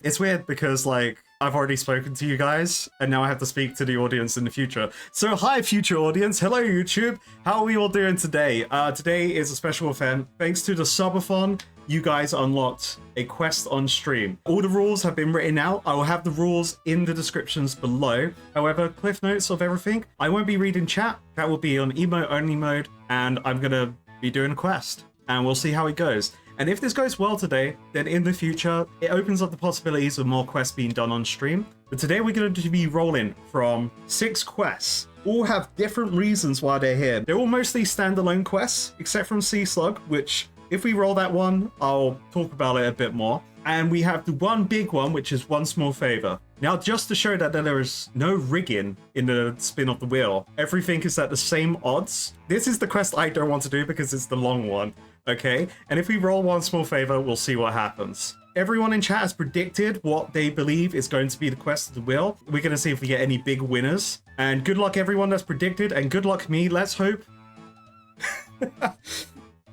It's weird because, like, I've already spoken to you guys, and now I have to speak to the audience in the future. So, hi, future audience. Hello, YouTube. How are we all doing today? Today is a special event. Thanks to the subathon, you guys unlocked a quest on stream. All the rules have been written out. I will have the rules in the descriptions below. However, cliff notes of everything. I won't be reading chat. That will be on emote-only mode, and I'm going to be doing a quest, and we'll see how it goes. And if this goes well today, then in the future, it opens up the possibilities of more quests being done on stream. But today we're going to be rolling from 6 quests. All have different reasons why they're here. They're all mostly standalone quests, except from Sea Slug, which if we roll that one, I'll talk about it a bit more. And we have the one big one, which is One Small Favor. Now, just to show that there is no rigging in the spin of the wheel, everything is at the same odds. This is the quest I don't want to do because it's the long one. Okay, and if we roll One Small Favor, we'll see what happens. Everyone in chat has predicted what they believe is going to be the quest of the wheel. We're going to see if we get any big winners. And good luck everyone that's predicted, and good luck me. Let's hope.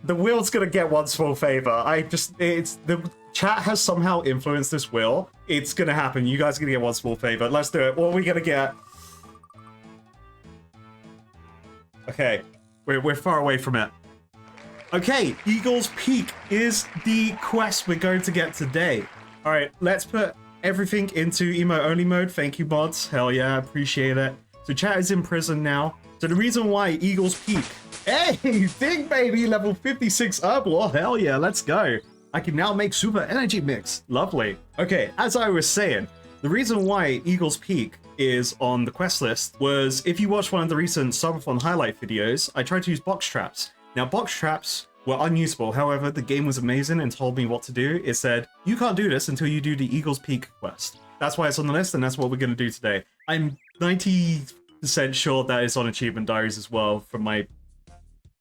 The wheel's going to get One Small Favor. The chat has somehow influenced this wheel. It's going to happen. You guys are going to get One Small Favor. Let's do it. What are we going to get? Okay, we're far away from it. Okay, Eagle's Peak is the quest we're going to get today. All right, let's put everything into emote-only mode. Thank you, mods. Hell yeah, I appreciate it. So chat is in prison now. So the reason why Eagle's Peak... Hey, Thing Baby, level 56 herbal. Hell yeah, let's go. I can now make super energy mix. Lovely. Okay, as I was saying, the reason why Eagle's Peak is on the quest list was if you watch one of the recent subathon highlight videos, I tried to use box traps. Now, box traps were unusable. However, the game was amazing and told me what to do. It said, you can't do this until you do the Eagle's Peak quest. That's why it's on the list, and that's what we're going to do today. I'm 90% sure that it's on Achievement Diaries as well, from my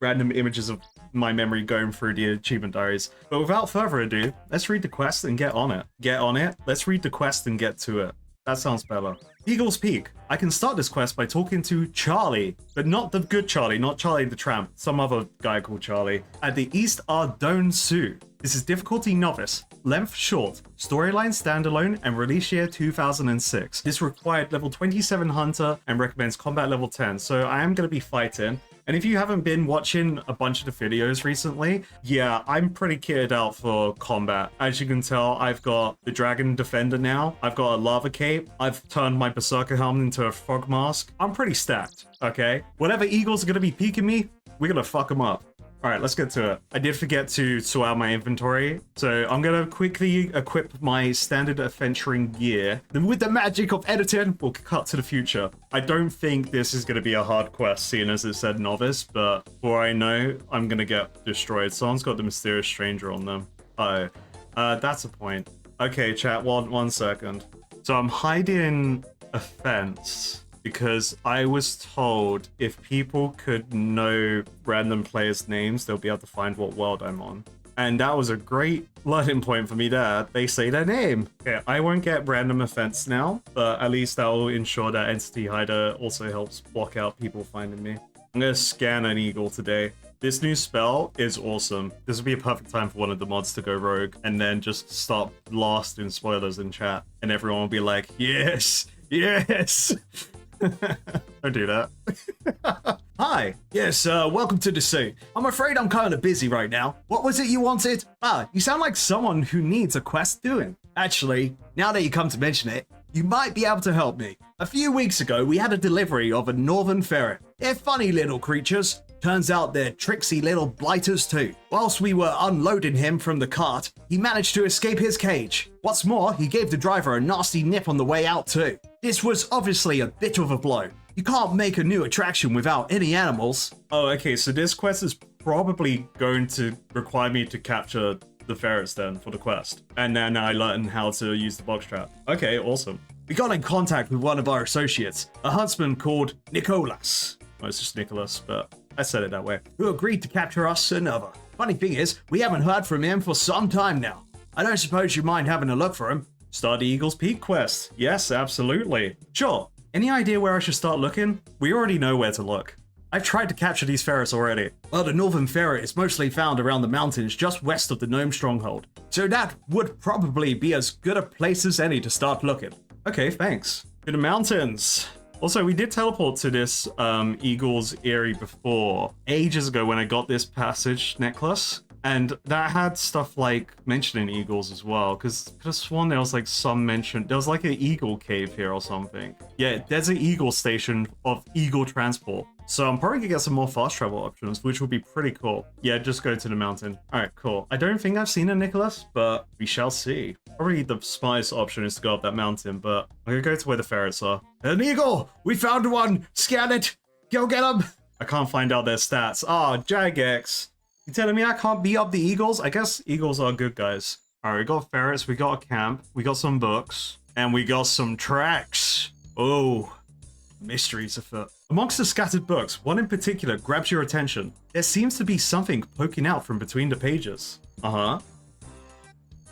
random images of my memory going through the Achievement Diaries. But without further ado, let's read the quest and get on it. Get on it. Let's read the quest and get to it. That sounds better. Eagle's Peak. I can start this quest by talking to Charlie, but not the good Charlie, not Charlie the Tramp, some other guy called Charlie, at the East Ardone Zoo. This is difficulty novice, length short, storyline standalone, and release year 2006. This required level 27 hunter and recommends combat level 10, so I am going to be fighting. And if you haven't been watching a bunch of the videos recently, yeah, I'm pretty kitted out for combat. As you can tell, I've got the Dragon Defender now. I've got a Lava Cape. I've turned my Berserker Helm into a Frog Mask. I'm pretty stacked, okay? Whatever Eagles are going to be peeking me, we're going to fuck them up. All right, let's get to it. I did forget to sort out my inventory, so I'm going to quickly equip my standard adventuring gear. Then with the magic of editing, we'll cut to the future. I don't think this is going to be a hard quest, seeing as it said novice, but for I know, I'm going to get destroyed. Someone's got the Mysterious Stranger on them. Uh-oh. That's a point. Okay, chat, one second. So I'm hiding a fence because I was told if people could know random players' names, they'll be able to find what world I'm on. And that was a great learning point for me there. They say their name. Okay, I won't get random offense now, but at least that will ensure that Entity Hider also helps block out people finding me. I'm going to scan an eagle today. This new spell is awesome. This would be a perfect time for one of the mods to go rogue and then just start blasting spoilers in chat. And everyone will be like, yes, yes. Don't do that. Hi. Yes, welcome to the zoo. I'm afraid I'm kind of busy right now. What was it you wanted? Ah, you sound like someone who needs a quest doing. Actually, now that you come to mention it, you might be able to help me. A few weeks ago, we had a delivery of a northern ferret. They're funny little creatures. Turns out they're tricksy little blighters too. Whilst we were unloading him from the cart, he managed to escape his cage. What's more, he gave the driver a nasty nip on the way out too. This was obviously a bit of a blow. You can't make a new attraction without any animals. Oh, okay, so this quest is probably going to require me to capture the ferrets then for the quest. And then I learn how to use the box trap. Okay, awesome. We got in contact with one of our associates, a huntsman called Nicholas. Well, it's just Nicholas, but I said it that way. Who agreed to capture us another. Funny thing is, we haven't heard from him for some time now. I don't suppose you mind having a look for him. Start the Eagle's Peak quest. Yes, absolutely. Sure. Any idea where I should start looking? We already know where to look. I've tried to capture these ferrets already. Well, the northern ferret is mostly found around the mountains just west of the gnome stronghold. So that would probably be as good a place as any to start looking. Okay, thanks. To the mountains. Also, we did teleport to this Eagle's Eyrie before, ages ago when I got this passage necklace. And that had stuff like mentioning eagles as well, because I could have sworn there was like some mention. There was like an eagle cave here or something. Yeah, there's an eagle station of eagle transport. So I'm probably gonna get some more fast travel options, which would be pretty cool. Yeah, just go to the mountain. All right, cool. I don't think I've seen a Nicholas, but we shall see. Probably the smartest option is to go up that mountain, but I'm gonna go to where the ferrets are. An eagle! We found one! Scan it! Go get them! I can't find out their stats. Ah, Jagex. You telling me I can't beat up the eagles? I guess eagles are good guys. All right, we got ferrets, we got a camp, we got some books, and we got some tracks. Oh, mysteries afoot. Amongst the scattered books, one in particular grabs your attention. There seems to be something poking out from between the pages. Uh-huh.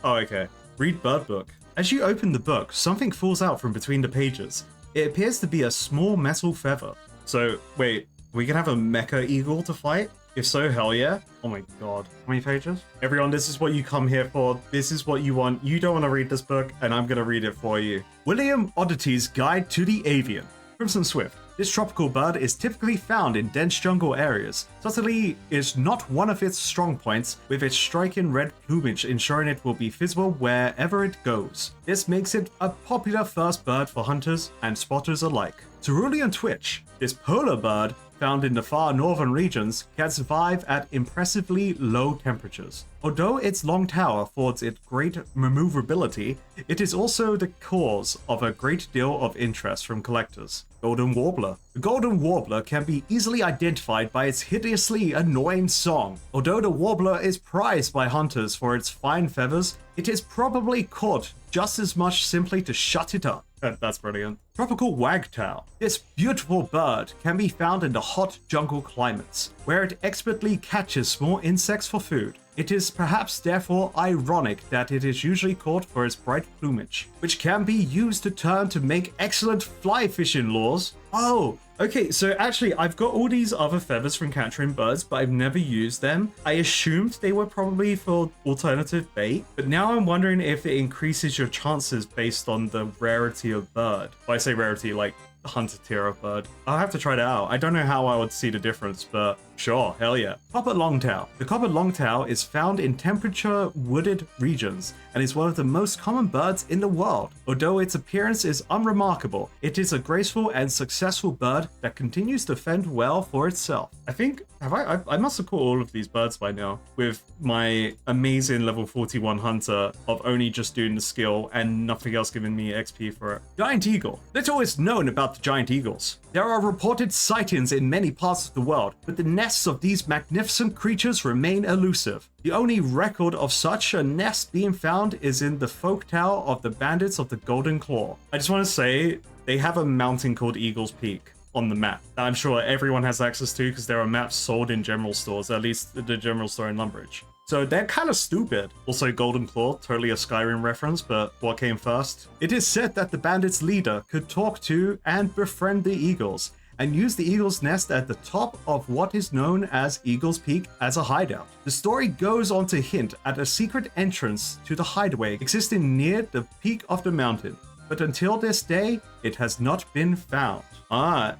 Oh, okay. Read bird book. As you open the book, something falls out from between the pages. It appears to be a small metal feather. So, wait, we can have a mecha eagle to fight? If so, hell yeah. Oh my god. How many pages? Everyone, this is what you come here for. This is what you want. You don't want to read this book, and I'm going to read it for you. William Oddity's Guide to the Avian. Crimson Swift. This tropical bird is typically found in dense jungle areas. Subtlety is not one of its strong points, with its striking red plumage ensuring it will be visible wherever it goes. This makes it a popular first bird for hunters and spotters alike. Cerulean Twitch. This polar bird, found in the far northern regions, can survive at impressively low temperatures. Although its long tail affords it great maneuverability, it is also the cause of a great deal of interest from collectors. Golden Warbler. The Golden Warbler can be easily identified by its hideously annoying song. Although the warbler is prized by hunters for its fine feathers, it is probably caught just as much simply to shut it up. That's brilliant. Tropical Wagtail. This beautiful bird can be found in the hot jungle climates, where it expertly catches small insects for food. It is perhaps therefore ironic that it is usually caught for its bright plumage, which can be used to turn to make excellent fly fishing lures. Oh, okay, so actually I've got all these other feathers from capturing birds, but I've never used them. I assumed they were probably for alternative bait, but now I'm wondering if it increases your chances based on the rarity of bird. When I say rarity, like hunter tier of bird. I'll have to try that out. I don't know how I would see the difference, but sure, hell yeah. Copper Longtail. The copper longtail is found in temperature wooded regions and is one of the most common birds in the world. Although its appearance is unremarkable, it is a graceful and successful bird that continues to fend well for itself. I think, I must have caught all of these birds by now with my amazing level 41 hunter of only just doing the skill and nothing else giving me XP for it. Giant Eagle. Little is known about the giant eagles. There are reported sightings in many parts of the world, but the nests of these magnificent creatures remain elusive. The only record of such a nest being found is in the folktale of the bandits of the Golden Claw. I just want to say, they have a mountain called Eagle's Peak on the map that I'm sure everyone has access to because there are maps sold in general stores, at least the general store in Lumbridge. So they're kind of stupid. Also, Golden Claw, totally a Skyrim reference, but what came first? It is said that the bandits' leader could talk to and befriend the eagles, and use the eagle's nest at the top of what is known as Eagle's Peak as a hideout. The story goes on to hint at a secret entrance to the hideaway existing near the peak of the mountain, but until this day, it has not been found.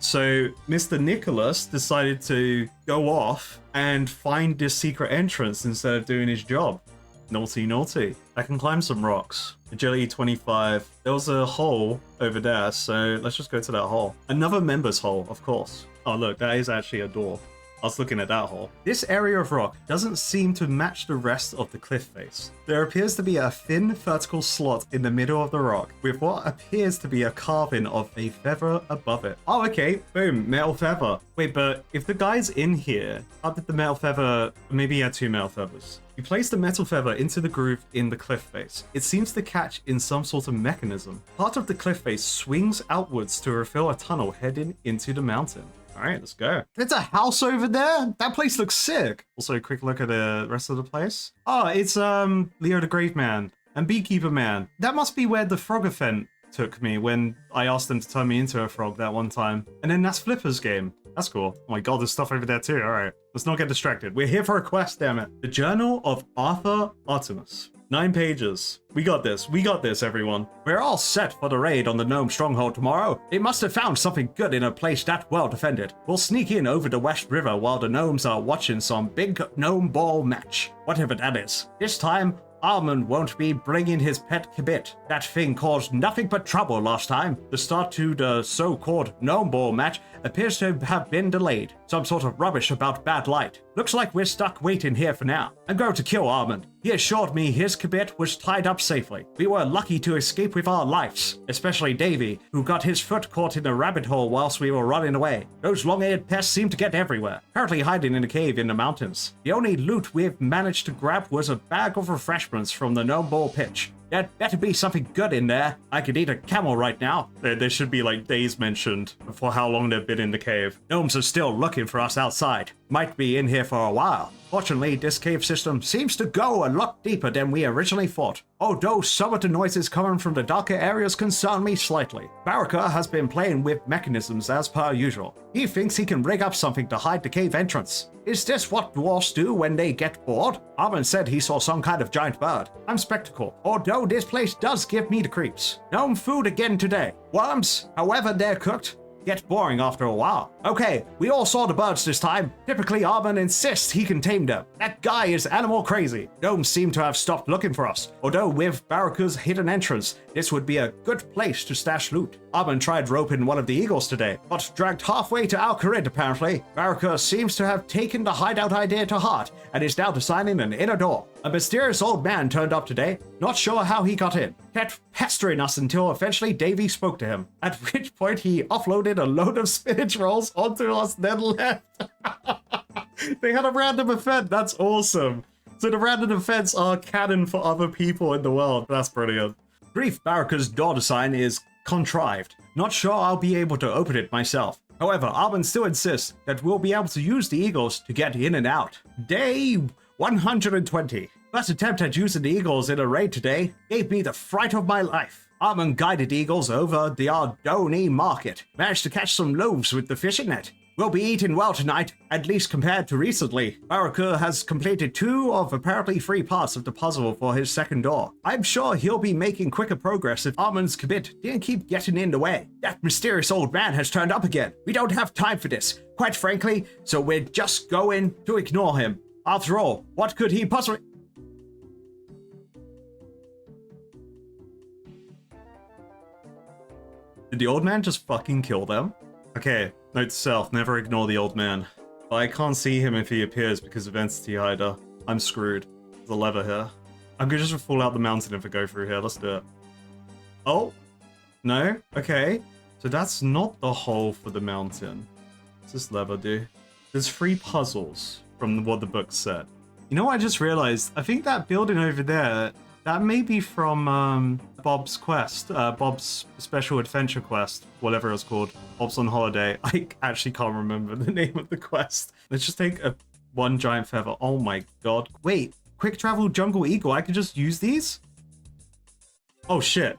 So Mr. Nicholas decided to go off and find this secret entrance instead of doing his job. Naughty, naughty. I can climb some rocks. Agility 25. There was a hole over there, so let's just go to that hole. Another member's hole, of course. Oh, look, that is actually a door. I was looking at that hole. This area of rock doesn't seem to match the rest of the cliff face. There appears to be a thin vertical slot in the middle of the rock with what appears to be a carving of a feather above it. Oh, okay. Boom. Metal feather. Wait, but if the guy's in here, how did the metal feather... Maybe he had two metal feathers. You place the metal feather into the groove in the cliff face. It seems to catch in some sort of mechanism. Part of the cliff face swings outwards to reveal a tunnel heading into the mountain. All right, let's go. There's a house over there. That place looks sick. Also, a quick look at the rest of the place. Oh, it's Leo the Grave Man and Beekeeper Man. That must be where the Frogaphant took me when I asked them to turn me into a frog that one time. And then that's Flipper's game. That's cool. Oh my god, there's stuff over there too. All right, let's not get distracted. We're here for a quest, damn it. The Journal of Arthur Artemis. 9 pages. We got this. We got this, everyone. We're all set for the raid on the gnome stronghold tomorrow. They must have found something good in a place that well defended. We'll sneak in over the West River while the gnomes are watching some big gnome ball match. Whatever that is. This time, Armand won't be bringing his pet kibit. That thing caused nothing but trouble last time. The start to the so-called gnome ball match appears to have been delayed. Some sort of rubbish about bad light. Looks like we're stuck waiting here for now. I'm going to kill Armand. He assured me his kibit was tied up safely. We were lucky to escape with our lives, especially Davy, who got his foot caught in a rabbit hole whilst we were running away. Those long-eared pests seem to get everywhere, currently hiding in a cave in the mountains. The only loot we've managed to grab was a bag of refreshments from the gnome ball pitch. There'd better be something good in there. I could eat a camel right now. There should be like days mentioned for how long they've been in the cave. Gnomes are still looking for us outside. Might be in here for a while. Fortunately, this cave system seems to go a lot deeper than we originally thought. Although some of the noises coming from the darker areas concern me slightly. Baraka has been playing with mechanisms as per usual. He thinks he can rig up something to hide the cave entrance. Is this what dwarves do when they get bored? Armin said he saw some kind of giant bird. I'm skeptical, although this place does give me the creeps. Gnome food again today. Worms, however they're cooked, get boring after a while. Okay, we all saw the birds this time. Typically, Armin insists he can tame them. That guy is animal crazy. Gnomes seem to have stopped looking for us. Although with Baraka's hidden entrance, this would be a good place to stash loot. Armin tried roping one of the eagles today, but dragged halfway to Al-Kharid apparently. Baraka seems to have taken the hideout idea to heart and is now designing an inner door. A mysterious old man turned up today, not sure how he got in. Kept pestering us until eventually Davy spoke to him, at which point he offloaded a load of spinach rolls onto us, then left. They had a random event. That's awesome. So the random events are canon for other people in the world. That's brilliant. Brief Baraka's door design is contrived. Not sure I'll be able to open it myself. However, Armin still insists that we'll be able to use the eagles to get in and out. Day 120. First attempt at using the eagles in a raid today gave me the fright of my life. Armin guided the eagles over the Ardoni market. Managed to catch some loaves with the fishing net. We'll be eating well tonight, at least compared to recently. Baraka has completed 2 of apparently 3 parts of the puzzle for his second door. I'm sure he'll be making quicker progress if Armin's kibit didn't keep getting in the way. That mysterious old man has turned up again. We don't have time for this, quite frankly, so we're just going to ignore him. After all, what could he possibly... Did the old man just fucking kill them? Okay, note to self, never ignore the old man. But I can't see him if he appears because of Entity Hider. I'm screwed. There's a lever here. I'm gonna just fall out the mountain if I go through here. Let's do it. Oh? No? Okay. So that's not the hole for the mountain. What's this lever do? There's 3 puzzles from what the book said. You know what I just realized? I think that building over there, that may be from Bob's quest, Bob's special adventure quest, whatever it's called. Bob's on holiday. I actually can't remember the name of the quest. Let's just take one giant feather. Oh my god. Wait, quick travel jungle eagle. I could just use these? Oh shit.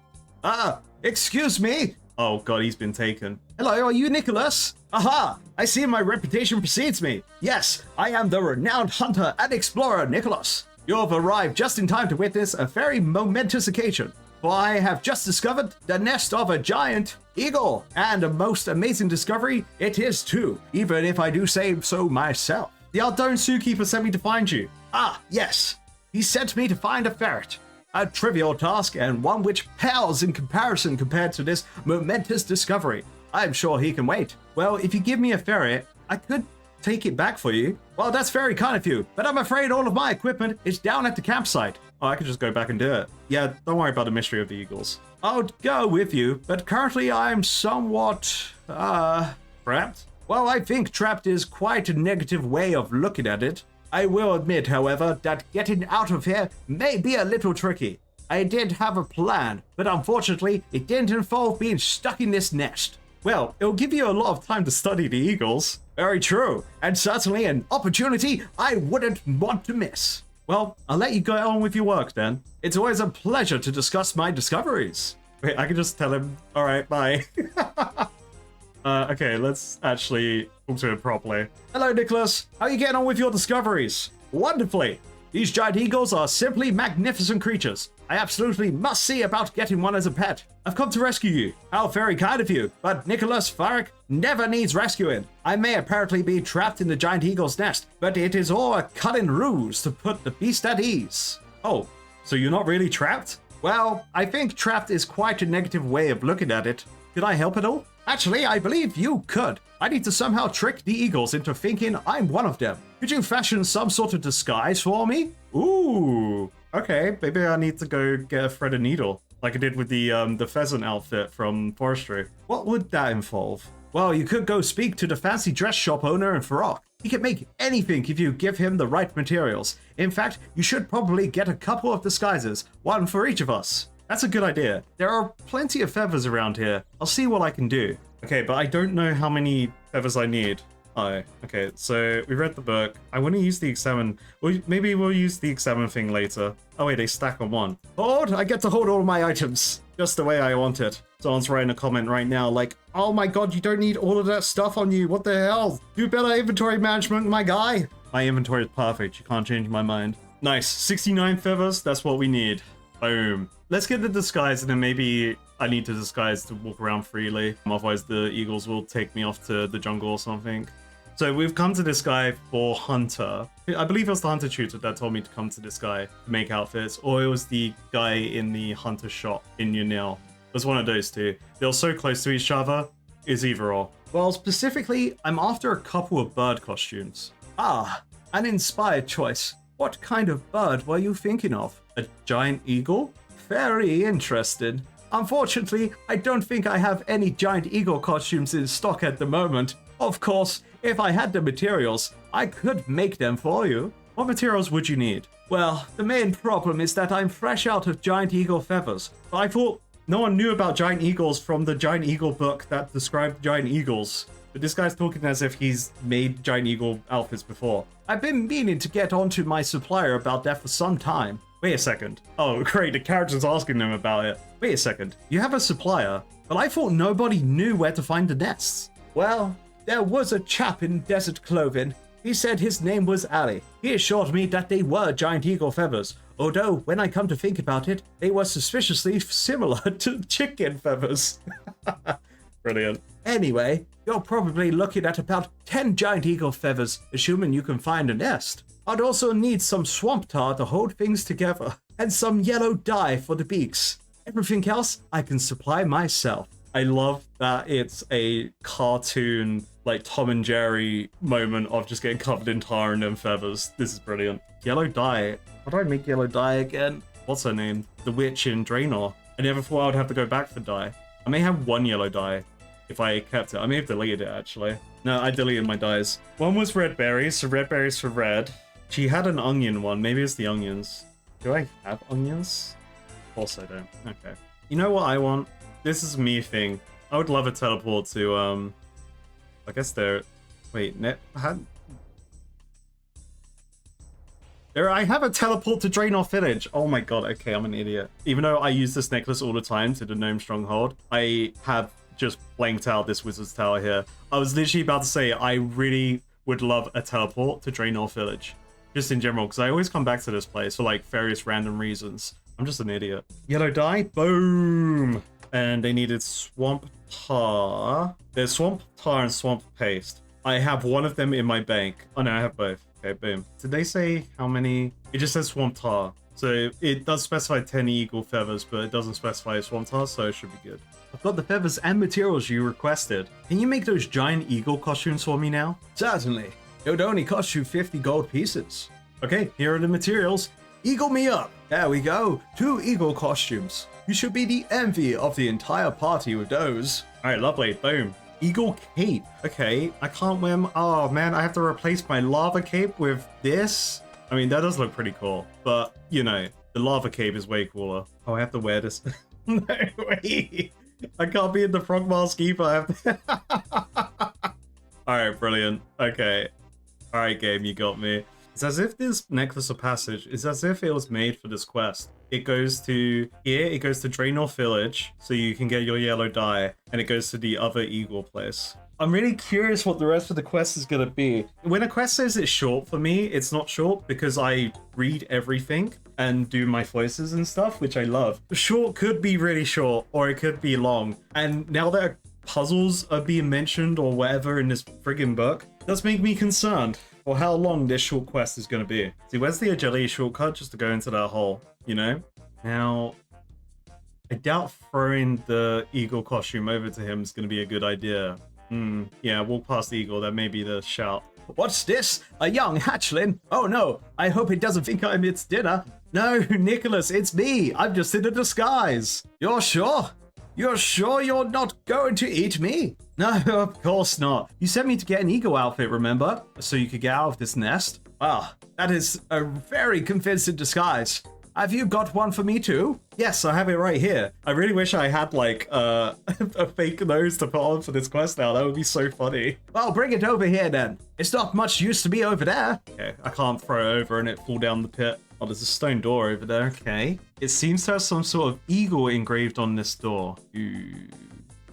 Excuse me. Oh god, he's been taken. Hello, are you Nicholas? Aha! I see my reputation precedes me. Yes, I am the renowned hunter and explorer Nicholas. You have arrived just in time to witness a very momentous occasion. For I have just discovered the nest of a giant eagle. And a most amazing discovery it is too, even if I do say so myself. The Aldone Zookeeper sent me to find you. Ah, yes. He sent me to find a ferret. A trivial task and one which pales in comparison compared to this momentous discovery. I'm sure he can wait. Well, if you give me a ferret, I could take it back for you. Well, that's very kind of you, but I'm afraid all of my equipment is down at the campsite. Oh, I could just go back and do it. Yeah, don't worry about the mystery of the eagles. I'll go with you, but currently I'm somewhat, trapped? Well, I think trapped is quite a negative way of looking at it. I will admit, however, that getting out of here may be a little tricky. I did have a plan, but unfortunately, it didn't involve being stuck in this nest. Well, it'll give you a lot of time to study the eagles. Very true, and certainly an opportunity I wouldn't want to miss. Well, I'll let you go on with your work then. It's always a pleasure to discuss my discoveries. Wait, I can just tell him, alright, bye. Okay, let's actually talk to it properly. Hello, Nicholas. How are you getting on with your discoveries? Wonderfully. These giant eagles are simply magnificent creatures. I absolutely must see about getting one as a pet. I've come to rescue you. How very kind of you. But Nicholas Farrick never needs rescuing. I may apparently be trapped in the giant eagle's nest, but it is all a cunning ruse to put the beast at ease. Oh, so you're not really trapped? Well, I think trapped is quite a negative way of looking at it. Could I help at all? Actually, I believe you could. I need to somehow trick the eagles into thinking I'm one of them. Could you fashion some sort of disguise for me? Ooh, okay. Maybe I need to go get a thread and needle, like I did with the pheasant outfit from forestry. What would that involve? Well, you could go speak to the fancy dress shop owner in Farok. He can make anything if you give him the right materials. In fact, you should probably get a couple of disguises, one for each of us. That's a good idea. There are plenty of feathers around here. I'll see what I can do. Okay, but I don't know how many feathers I need. Oh, okay, so we read the book. I want to use the examine. Well, maybe we'll use the examine thing later. Oh wait, they stack on one. Hold, I get to hold all my items. Just the way I want it. Someone's writing a comment right now like, oh my god, you don't need all of that stuff on you. What the hell? Do better inventory management, my guy. My inventory is perfect. You can't change my mind. Nice, 69 feathers. That's what we need. Boom. Let's get the disguise, and then maybe I need to disguise to walk around freely. Otherwise, the eagles will take me off to the jungle or something. So we've come to this guy for Hunter. I believe it was the Hunter tutor that told me to come to this guy to make outfits, or it was the guy in the Hunter shop in Yunil. It was one of those two. They were so close to each other. It's either or. Well, specifically, I'm after a couple of bird costumes. Ah, an inspired choice. What kind of bird were you thinking of? A giant eagle? Very interesting. Unfortunately, I don't think I have any giant eagle costumes in stock at the moment. Of course, if I had the materials, I could make them for you. What materials would you need? Well, the main problem is that I'm fresh out of giant eagle feathers. I thought no one knew about giant eagles from the giant eagle book that described giant eagles. But this guy's talking as if he's made giant eagle outfits before. I've been meaning to get onto my supplier about that for some time. Wait a second. Oh, great, the character's asking them about it. Wait a second. You have a supplier, but I thought nobody knew where to find the nests. Well, there was a chap in Desert Clothing. He said his name was Ali. He assured me that they were giant eagle feathers, although when I come to think about it, they were suspiciously similar to chicken feathers. Brilliant. Anyway, you're probably looking at about 10 giant eagle feathers, assuming you can find a nest. I'd also need some swamp tar to hold things together, and some yellow dye for the beaks. Everything else I can supply myself. I love that it's a cartoon, like Tom and Jerry moment of just getting covered in tar and then feathers. This is brilliant. Yellow dye. How do I make yellow dye again? What's her name? The witch in Draenor. I never thought I would have to go back for dye. I may have one yellow dye if I kept it. I may have deleted it, actually. No, I deleted my dyes. One was red berries, so red berries for red. She had an onion one. Maybe it's the onions. Do I have onions? Of course I don't. Okay. You know what I want? This is me thing. I would love a teleport to, I guess there... Wait, I have a teleport to Draenor Village. Oh my god, okay, I'm an idiot. Even though I use this necklace all the time to the Gnome Stronghold, I have just blanked out this Wizard's Tower here. I was literally about to say, I really would love a teleport to Draenor Village. Just in general, because I always come back to this place for like various random reasons. I'm just an idiot. Yellow dye, boom! And they needed swamp tar. There's swamp tar and swamp paste. I have one of them in my bank. Oh no, I have both. Okay, boom. Did they say how many? It just says swamp tar. So it does specify 10 eagle feathers, but it doesn't specify swamp tar, so it should be good. I've got the feathers and materials you requested. Can you make those giant eagle costumes for me now? Certainly. It would only cost you 50 gold pieces. Okay, here are the materials. Eagle me up. There we go. 2 eagle costumes. You should be the envy of the entire party with those. All right, lovely. Boom. Eagle cape. Okay, I can't wear... Oh, man, I have to replace my lava cape with this? I mean, that does look pretty cool. But, you know, the lava cape is way cooler. Oh, I have to wear this. No way. I can't be in the frog mask either. I have to... All right, brilliant. Okay. All right, game, you got me. It's as if this necklace of passage is as if it was made for this quest. It goes to here, it goes to Draenor Village, so you can get your yellow dye, and it goes to the other eagle place. I'm really curious what the rest of the quest is going to be. When a quest says it's short for me, it's not short because I read everything and do my voices and stuff, which I love. Short could be really short or it could be long. And now that puzzles are being mentioned or whatever in this friggin' book, does make me concerned for how long this short quest is going to be. See, where's the agility shortcut just to go into that hole, you know? Now, I doubt throwing the eagle costume over to him is going to be a good idea. Yeah, walk past the eagle, that may be the shout. What's this? A young hatchling? Oh no, I hope it doesn't think I'm its dinner. No, Nicholas, it's me. I'm just in a disguise. You're sure? You're sure you're not going to eat me? No, of course not. You sent me to get an eagle outfit, remember? So you could get out of this nest? Ah, that is a very convincing disguise. Have you got one for me too? Yes, I have it right here. I really wish I had like a fake nose to put on for this quest now. That would be so funny. Well, bring it over here then. It's not much use to me over there. Okay, I can't throw it over and it fall down the pit. Oh, there's a stone door over there. Okay. It seems to have some sort of eagle engraved on this door. Ooh.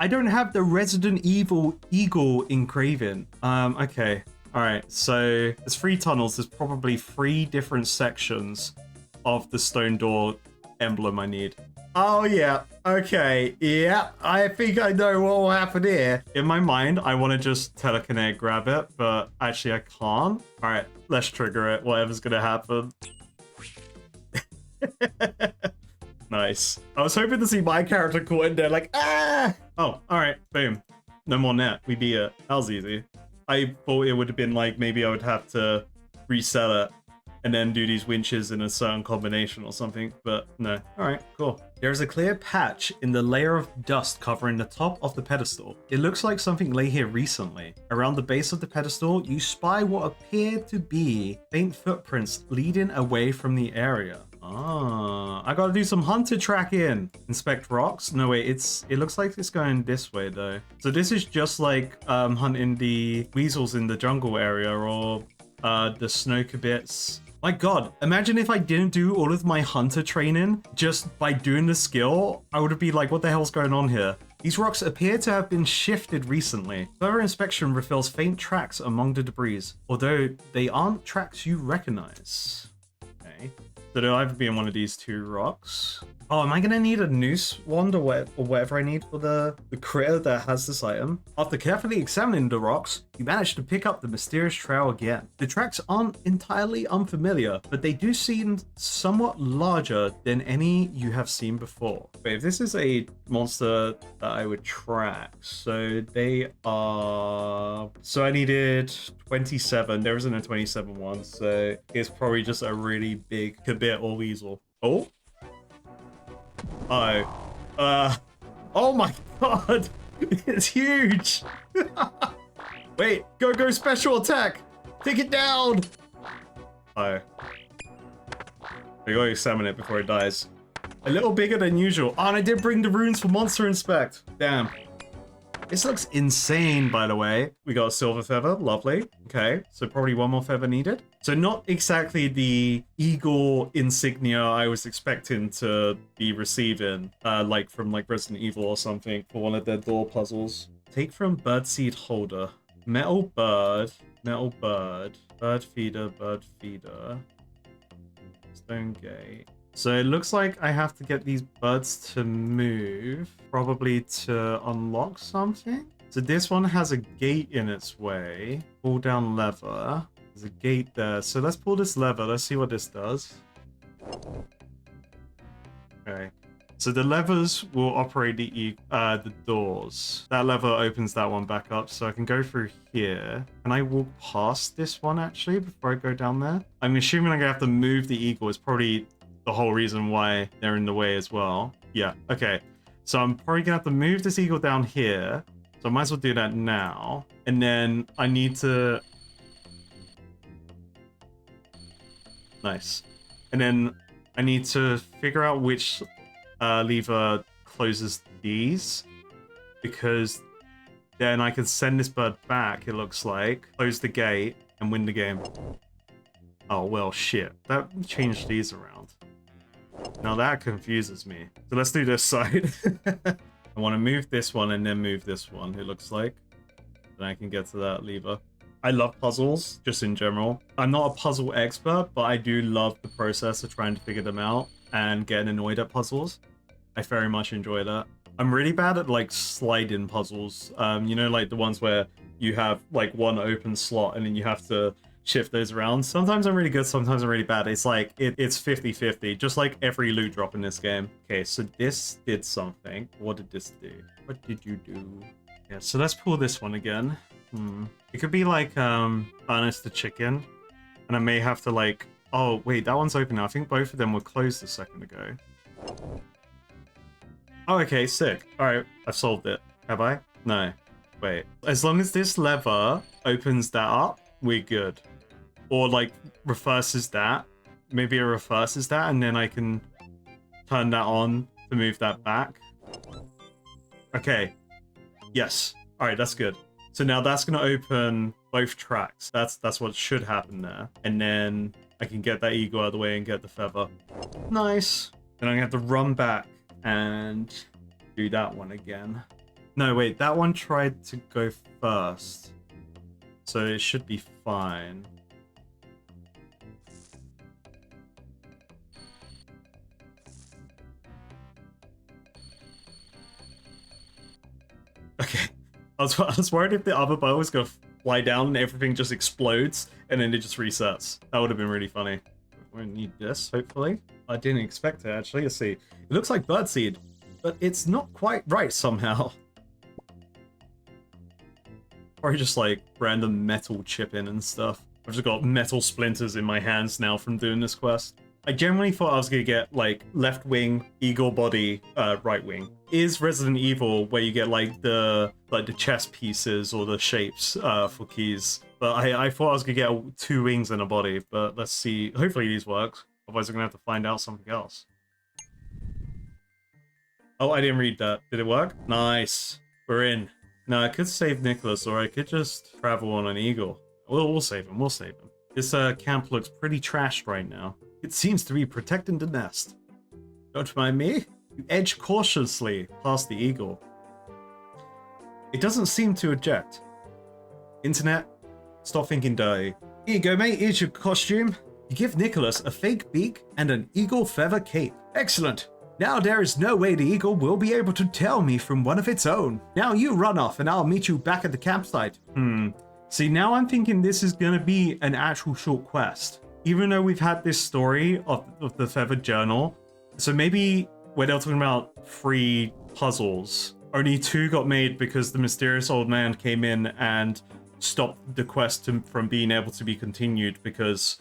I don't have the Resident Evil eagle engraving. Okay. All right, so there's 3 tunnels. There's probably 3 different sections of the stone door emblem I need. Oh yeah, okay, yeah, I think I know what will happen here. In my mind, I want to just telekinetic grab it, but actually I can't. All right, let's trigger it, whatever's gonna happen. Nice. I was hoping to see my character caught in there like, ah! Oh, all right, boom. No more net, we beat it. That was easy. I thought it would have been like, maybe I would have to reset it and then do these winches in a certain combination or something, but no. All right, cool. There is a clear patch in the layer of dust covering the top of the pedestal. It looks like something lay here recently. Around the base of the pedestal, you spy what appear to be faint footprints leading away from the area. Ah, I gotta do some hunter tracking. Inspect rocks. No, wait, it looks like it's going this way though. So this is just like hunting the weasels in the jungle area or the snow bits. My god, imagine if I didn't do all of my hunter training just by doing the skill. I would be like, what the hell's going on here? These rocks appear to have been shifted recently. Further inspection reveals faint tracks among the debris, although they aren't tracks you recognize. Okay. So they'll either be in one of these 2 rocks. Oh, am I gonna need a noose wand or whatever I need for the critter that has this item? After carefully examining the rocks, you manage to pick up the mysterious trail again. The tracks aren't entirely unfamiliar, but they do seem somewhat larger than any you have seen before. Wait, if this is a monster that I would track, so they are... So I needed 27. There isn't a 27 one, so it's probably just a really big kabit or weasel. Oh? Oh my god, it's huge. Wait, go special attack, take it down. Oh, we gotta examine it before it dies. A little bigger than usual. Oh, and I did bring the runes for monster inspect. Damn. This looks insane, by the way. We got a silver feather, lovely. Okay, so probably 1 more feather needed. So not exactly the eagle insignia I was expecting to be receiving, like from like Resident Evil or something for one of their door puzzles. Take from birdseed holder. Metal bird, bird feeder, stone gate. So it looks like I have to get these birds to move, probably to unlock something. So this one has a gate in its way. Pull down lever. There's a gate there. So let's pull this lever. Let's see what this does. Okay. So the levers will operate the doors. That lever opens that one back up, so I can go through here. Can I walk past this one actually before I go down there? I'm assuming I'm gonna have to move the eagle. It's probably the whole reason why they're in the way as well. Yeah, okay. So I'm probably gonna have to move this eagle down here. So I might as well do that now. And then I need to... Nice. And then I need to figure out which lever closes these. Because then I can send this bird back, it looks like. Close the gate and win the game. Oh, well, shit. That changed these around. Now that confuses me. So let's do this side. I want to move this one and then move this one, it looks like. then I can get to that lever. I love puzzles, just in general. I'm not a puzzle expert, but I do love the process of trying to figure them out and getting annoyed at puzzles. I very much enjoy that. I'm really bad at like slide-in puzzles. You know, like the ones where you have like one open slot and then you have to shift those around. Sometimes I'm really good, sometimes I'm really bad. It's like, it's 50-50, just like every loot drop in this game. Okay, so this did something. What did this do? What did you do? Yeah, so let's pull this one again. It could be like harness the chicken, and I may have to like, oh wait, that one's open now. I think both of them were closed a second ago. Oh, okay, sick. All right, I've solved it. Have I? No. Wait. As long as this lever opens that up, we're good. Or like reverses that. Maybe it reverses that, and then I can turn that on to move that back. Okay. Yes. All right, that's good. So now that's going to open both tracks. That's what should happen there. And then I can get that eagle out of the way and get the feather. Nice. Then I'm going to have to run back and do that one again. No, wait. That one tried to go first. So it should be fine. Okay. I was worried if the other bow was going to fly down and everything just explodes and then it just resets. That would have been really funny. We need this, hopefully. I didn't expect it, actually. Let's see. It looks like birdseed, but it's not quite right somehow. Or just like random metal chipping and stuff. I've just got metal splinters in my hands now from doing this quest. I generally thought I was gonna get like left wing, eagle body, right wing. Is Resident Evil where you get like the chess pieces or the shapes for keys. But I thought I was gonna get 2 wings and a body, but let's see. Hopefully these work. Otherwise I'm gonna have to find out something else. Oh, I didn't read that. Did it work? Nice. We're in. No, I could save Nicholas, or I could just travel on an eagle. We'll save him. We'll save him. This camp looks pretty trashed right now. It seems to be protecting the nest. Don't mind me. You edge cautiously past the eagle. It doesn't seem to eject. Internet, stop thinking dirty. Here you go, mate. Here's your costume. You give Nicholas a fake beak and an eagle feather cape. Excellent. Now there is no way the eagle will be able to tell me from one of its own. Now you run off and I'll meet you back at the campsite. See, now I'm thinking this is going to be an actual short quest. Even though we've had this story of the feathered journal. So maybe when they're talking about 3 puzzles, only 2 got made because the mysterious old man came in and stopped the quest from being able to be continued because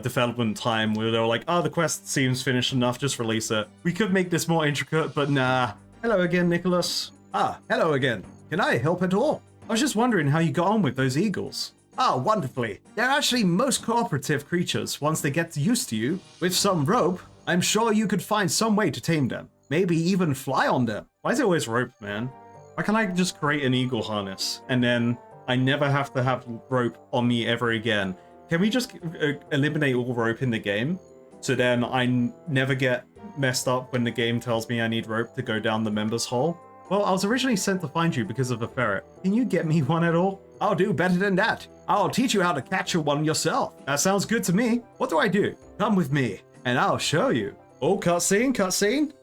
development time where they were like, oh, the quest seems finished enough, just release it. We could make this more intricate, but nah. Hello again, Nicholas. Ah, hello again. Can I help at all? I was just wondering how you got on with those eagles. Ah, wonderfully. They're actually most cooperative creatures once they get used to you. With some rope, I'm sure you could find some way to tame them. Maybe even fly on them. Why is it always rope, man? Why can't I just create an eagle harness and then I never have to have rope on me ever again? Can we just eliminate all rope in the game? So then I never get messed up when the game tells me I need rope to go down the members hole? Well, I was originally sent to find you because of a ferret. Can you get me one at all? I'll do better than that. I'll teach you how to catch one yourself. That sounds good to me. What do I do? Come with me, and I'll show you. Oh, cutscene, cutscene.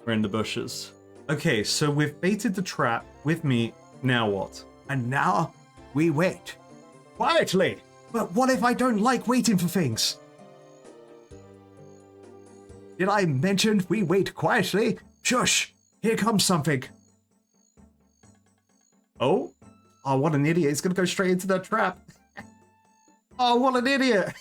We're in the bushes. Okay, so we've baited the trap with me. Now what? And now we wait. Quietly. But what if I don't like waiting for things? Did I mention we wait quietly? Shush! Here comes something. Oh? Oh, what an idiot. He's gonna go straight into the trap. Oh, what an idiot.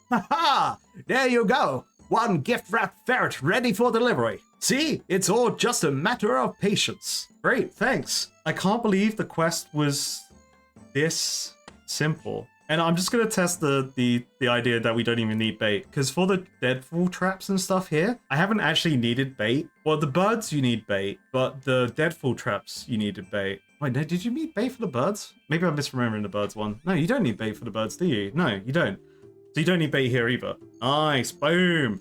Haha! There you go. One gift-wrapped ferret ready for delivery. See? It's all just a matter of patience. Great, thanks. I can't believe the quest was this simple. And I'm just going to test the idea that we don't even need bait. Because for the deadfall traps and stuff here, I haven't actually needed bait. Well, the birds you need bait, but the deadfall traps you needed bait. Wait, no, did you need bait for the birds? Maybe I'm misremembering the birds one. No, you don't need bait for the birds, do you? No, you don't. So you don't need bait here either. Nice, boom.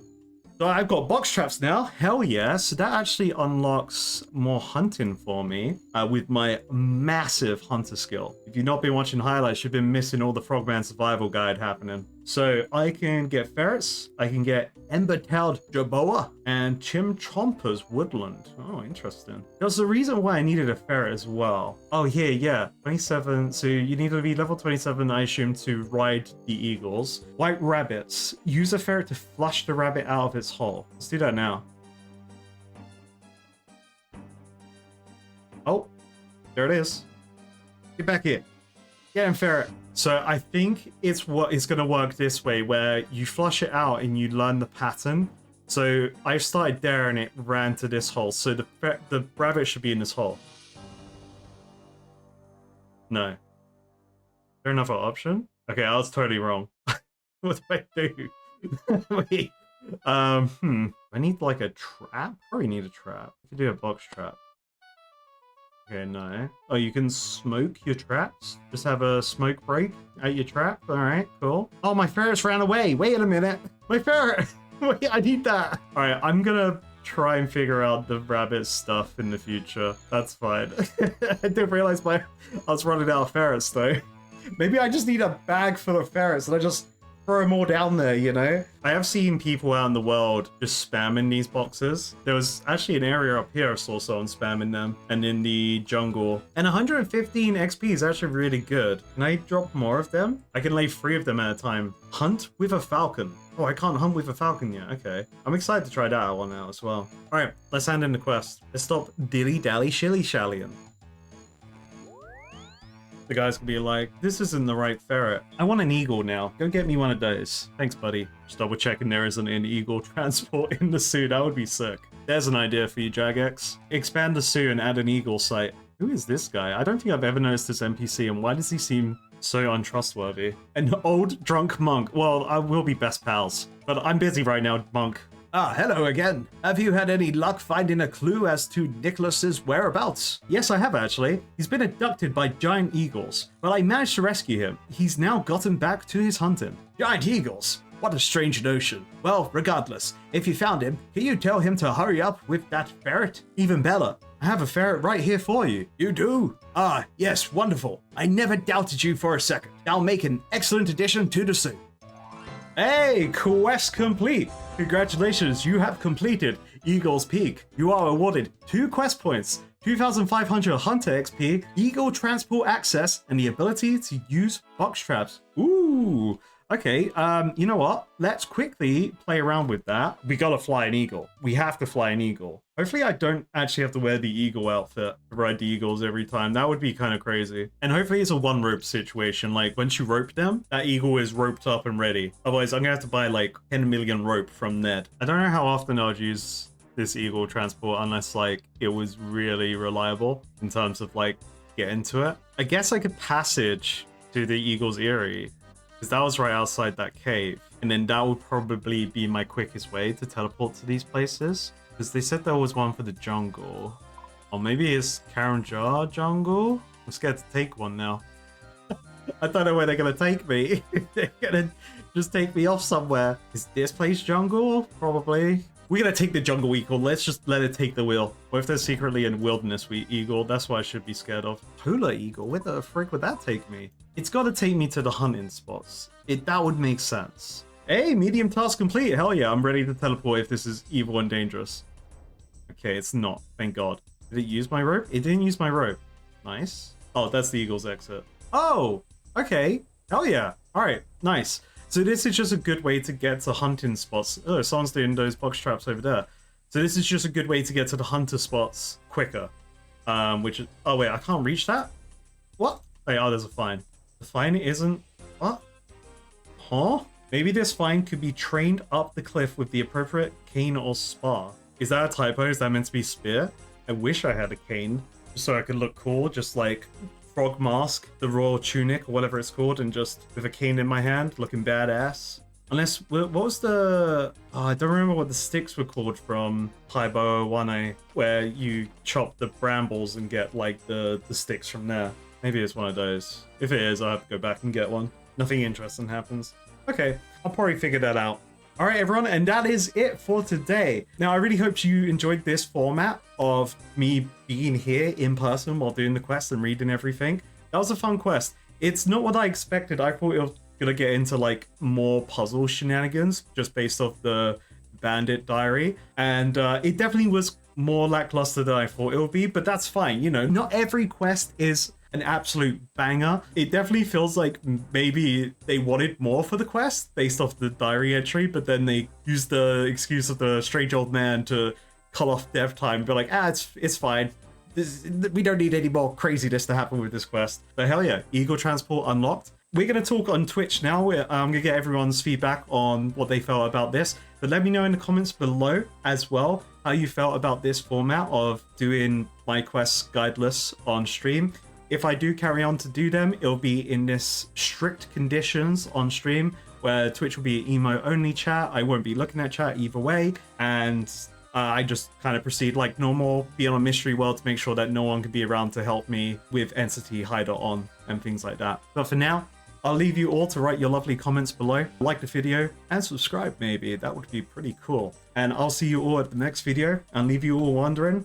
So I've got box traps now. Hell yeah. So that actually unlocks more hunting for me with my massive hunter skill. If you've not been watching highlights, you've been missing all the Frogman survival guide happening. So I can get ferrets, I can get ember-tailed jerboa, and chimchomper's woodland. Oh, interesting. There's a reason why I needed a ferret as well. Oh, here, yeah. 27. So you need to be level 27, I assume, to ride the eagles. White rabbits. Use a ferret to flush the rabbit out of its hole. Let's do that now. Oh, there it is. Get back here. Get him, ferret. So I think it's going to work this way, where you flush it out and you learn the pattern. So I started there and it ran to this hole. So the rabbit should be in this hole. No. Is there another option? Okay, I was totally wrong. What do I do? Wait. I need like a trap? Probably need a trap. You could do a box trap. Okay, no. Oh, you can smoke your traps? Just have a smoke break at your trap? Alright, cool. Oh, my ferrets ran away! Wait a minute! My ferret! Wait, I need that! Alright, I'm gonna try and figure out the rabbit stuff in the future. That's fine. I didn't realize I was running out of ferrets, though. Maybe I just need a bag full of ferrets and I just throw them all down there, you know? I have seen people out in the world just spamming these boxes. There was actually an area up here I saw someone spamming them, and in the jungle. And 115 XP is actually really good. Can I drop more of them? I can lay 3 of them at a time. Hunt with a falcon. Oh, I can't hunt with a falcon yet. Okay. I'm excited to try that one out as well. All right, let's hand in the quest. Let's stop dilly-dally shilly-shallying. The guys can be like, this isn't the right ferret. I want an eagle now. Go get me one of those. Thanks, buddy. Just double checking there isn't an eagle transport in the zoo. That would be sick. There's an idea for you, Jagex. Expand the zoo and add an eagle site. Who is this guy? I don't think I've ever noticed this NPC, and why does he seem so untrustworthy? An old drunk monk. Well, I will be best pals, but I'm busy right now, monk. Ah, hello again. Have you had any luck finding a clue as to Nicholas's whereabouts? Yes, I have actually. He's been abducted by giant eagles, but I managed to rescue him. He's now gotten back to his hunting. Giant eagles? What a strange notion. Well, regardless, if you found him, can you tell him to hurry up with that ferret? Even better, I have a ferret right here for you. You do? Ah, yes, wonderful. I never doubted you for a second. That'll make an excellent addition to the zoo. Hey, quest complete! Congratulations, you have completed Eagle's Peak. You are awarded 2 quest points, 2,500 Hunter XP, Eagle Transport Access, and the ability to use box traps. Ooh, okay, you know what? Let's quickly play around with that. We gotta fly an eagle. We have to fly an eagle. Hopefully I don't actually have to wear the eagle outfit to ride the eagles every time. That would be kind of crazy. And hopefully it's a one rope situation. Like once you rope them, that eagle is roped up and ready. Otherwise I'm gonna have to buy like 10 million rope from Ned. I don't know how often I would use this eagle transport unless like it was really reliable in terms of like getting to it. I guess I could passage to the eagle's eyrie, because that was right outside that cave. And then that would probably be my quickest way to teleport to these places. Because they said there was one for the jungle. Or maybe it's Karanjar jungle? I'm scared to take one now. I don't know where they're going to take me. They're going to just take me off somewhere. Is this place jungle? Probably. We're going to take the jungle eagle. Let's just let it take the wheel. What if there's secretly a wilderness eagle? That's what I should be scared of. Polar eagle? Where the frick would that take me? It's got to take me to the hunting spots. That would make sense. Hey, medium task complete. Hell yeah, I'm ready to teleport if this is evil and dangerous. Okay, it's not. Thank God. Did it use my rope? It didn't use my rope. Nice. Oh, that's the eagle's exit. Oh, okay. Hell yeah. All right, nice. So this is just a good way to get to hunting spots. Oh, someone's doing those box traps over there. So this is just a good way to get to the hunter spots quicker. Which is... Oh, wait, I can't reach that? What? Wait, oh, there's a fine. The fine isn't... What? Huh? Maybe this vine could be trained up the cliff with the appropriate cane or spar. Is that a typo? Is that meant to be spear? I wish I had a cane, just so I could look cool, just like Frog Mask, the Royal Tunic, or whatever it's called, and just with a cane in my hand, looking badass. Unless, what was the... Oh, I don't remember what the sticks were called from Paibo 1A, where you chop the brambles and get, like, the sticks from there. Maybe it's one of those. If it is, I'll have to go back and get one. Nothing interesting happens. Okay, I'll probably figure that out. All right, everyone, and that is it for today. Now, I really hope you enjoyed this format of me being here in person while doing the quest and reading everything. That was a fun quest. It's not what I expected. I thought it was gonna get into like more puzzle shenanigans just based off the bandit diary, and it definitely was more lackluster than I thought it would be, but that's fine. You know, not every quest is an absolute banger. It definitely feels like maybe they wanted more for the quest based off the diary entry, but then they used the excuse of the strange old man to cut off dev time and be like, it's fine. We don't need any more craziness to happen with this quest. But hell yeah, Eagle Transport unlocked. We're going to talk on Twitch now. I'm going to get everyone's feedback on what they felt about this. But let me know in the comments below as well how you felt about this format of doing my quests guideless on stream. If I do carry on to do them, it'll be in this strict conditions on stream where Twitch will be emo only chat. I won't be looking at chat either way. And I just kind of proceed like normal, be on a mystery world to make sure that no one can be around to help me with entity hider on and things like that. But for now, I'll leave you all to write your lovely comments below, like the video, and subscribe maybe. That would be pretty cool. And I'll see you all at the next video and leave you all wondering,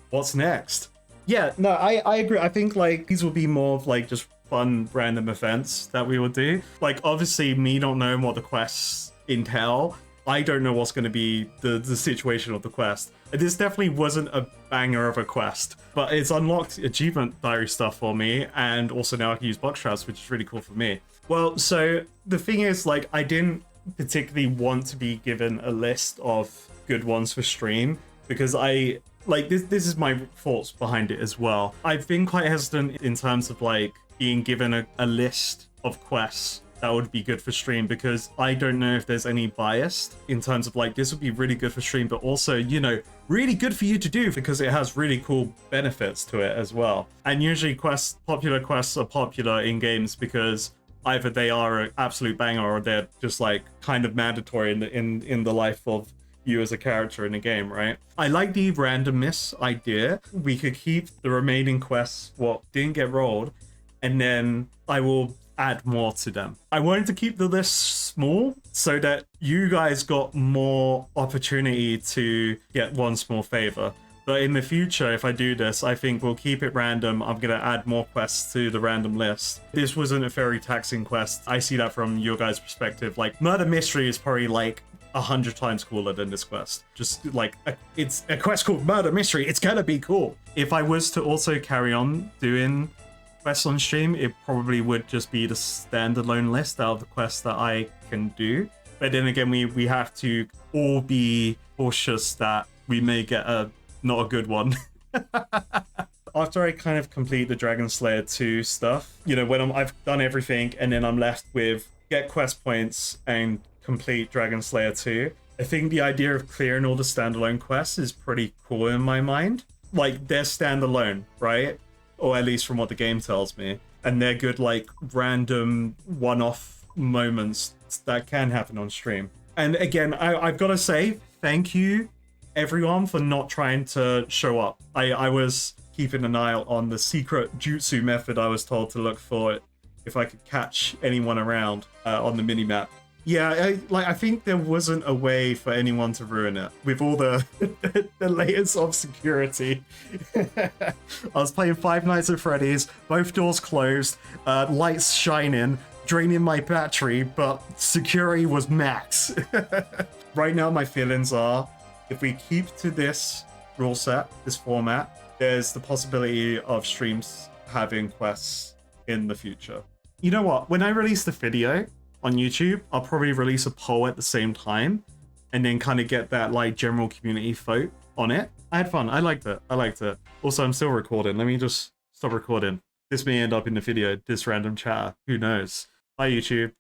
what's next? Yeah, no, I agree. I think like these will be more of like just fun random events that we will do. Like obviously me not knowing what the quests entail, I don't know what's going to be the situation of the quest. This definitely wasn't a banger of a quest, but it's unlocked achievement diary stuff for me, and also now I can use box traps, which is really cool for me. Well, so the thing is, like, I didn't particularly want to be given a list of good ones for stream, because I, like, this is my thoughts behind it as well. I've been quite hesitant in terms of, like, being given a list of quests that would be good for stream, because I don't know if there's any bias in terms of like this would be really good for stream, but also, you know, really good for you to do because it has really cool benefits to it as well. And usually popular quests are popular in games because either they are an absolute banger or they're just like kind of mandatory in the life of you as a character in a game, right? I like the randomness idea. We could keep the remaining quests what didn't get rolled, and then I will add more to them. I wanted to keep the list small so that you guys got more opportunity to get one small favor. But in the future, if I do this, I think we'll keep it random. I'm going to add more quests to the random list. This wasn't a very taxing quest. I see that from your guys' perspective. Like, Murder Mystery is probably like 100 times cooler than this quest. Just like, it's a quest called Murder Mystery. It's going to be cool. If I was to also carry on doing quests on stream, it probably would just be the standalone list out of the quests that I can do. But then again, we have to all be cautious that we may get not a good one. After I kind of complete the Dragon Slayer 2 stuff, you know, when I've done everything and then I'm left with get quest points and complete Dragon Slayer 2, I think the idea of clearing all the standalone quests is pretty cool in my mind. Like, they're standalone, right? Or at least from what the game tells me. And they're good, like, random one-off moments that can happen on stream. And again, I've got to say, thank you, everyone, for not trying to show up. I was keeping an eye on the secret jutsu method I was told to look for if I could catch anyone around on the minimap. Yeah, I think there wasn't a way for anyone to ruin it with all the the layers of security. I was playing Five Nights at Freddy's, both doors closed, lights shining, draining my battery, but security was max. Right now, my feelings are, if we keep to this rule set, this format, there's the possibility of streams having quests in the future. You know what? When I release the video on YouTube, I'll probably release a poll at the same time and then kind of get that like general community vote on it. I had fun. I liked it. Also, I'm still recording. Let me just stop recording. This may end up in the video, this random chat. Who knows? Bye, YouTube.